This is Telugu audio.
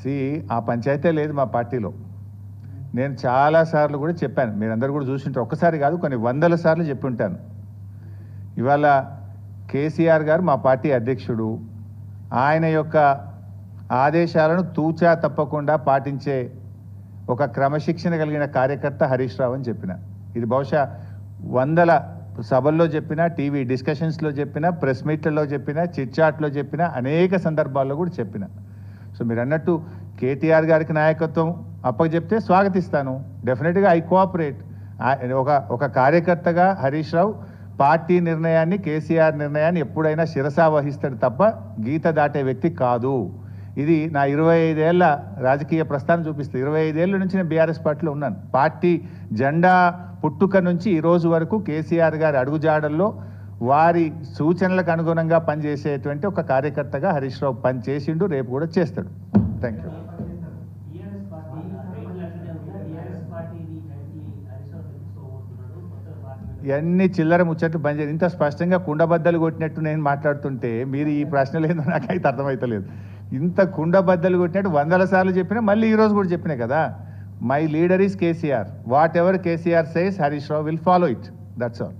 సి ఆ పంచాయతీ లేదు మా పార్టీలో. నేను చాలాసార్లు కూడా చెప్పాను, మీరందరూ కూడా చూసింటారు, ఒక్కసారి కాదు కొన్ని వందల సార్లు చెప్పి ఉంటాను. ఇవాళ కేసీఆర్ గారు మా పార్టీ అధ్యక్షుడు, ఆయన యొక్క ఆదేశాలను తూచా తప్పకుండా పాటించే ఒక క్రమశిక్షణ కలిగిన కార్యకర్త హరీష్ రావు అని చెప్పిన. ఇది బహుశా వందల సభల్లో చెప్పిన, టీవీ డిస్కషన్స్లో చెప్పిన, ప్రెస్ మీట్లలో చెప్పిన, చిట్ చాట్లో చెప్పిన, అనేక సందర్భాల్లో కూడా చెప్పిన. సో మీరు అన్నట్టు కేటీఆర్ గారికి నాయకత్వం అప్పచెప్తే స్వాగతిస్తాను, డెఫినెట్గా ఐ కోఆపరేట్. ఒక కార్యకర్తగా హరీష్ రావు పార్టీ నిర్ణయాన్ని, కేసీఆర్ నిర్ణయాన్ని ఎప్పుడైనా శిరసా వహిస్తాడు తప్ప గీత దాటే వ్యక్తి కాదు. ఇది నా 25 ఏళ్ల రాజకీయ ప్రస్థానం చూపిస్తుంది. 25 ఏళ్ళ నుంచి నేను బీఆర్ఎస్ పార్టీలో ఉన్నాను. పార్టీ జెండా పుట్టుక నుంచి ఈ రోజు వరకు కేసీఆర్ గారి అడుగుజాడల్లో వారి సూచనలకు అనుగుణంగా పనిచేసేటువంటి ఒక కార్యకర్తగా హరీష్ రావు పని చేసిండు, రేపు కూడా చేస్తాడు. Thank you. ఇవన్నీ చిల్లర ముచ్చట్లు బంద్ చేయాలి. ఇంత స్పష్టంగా కుండబద్దలు కొట్టినట్టు నేను మాట్లాడుతుంటే మీరు ఈ ప్రశ్నలు ఏందో నాకైతే అర్థమవుతలేదు. ఇంత కుండబద్దలు కొట్టినట్టు వందల సార్లు చెప్పినా మళ్ళీ ఈరోజు కూడా చెప్పినా కదా, my leader is KCR. What ever KCR says Harish Rao will follow it. That's all.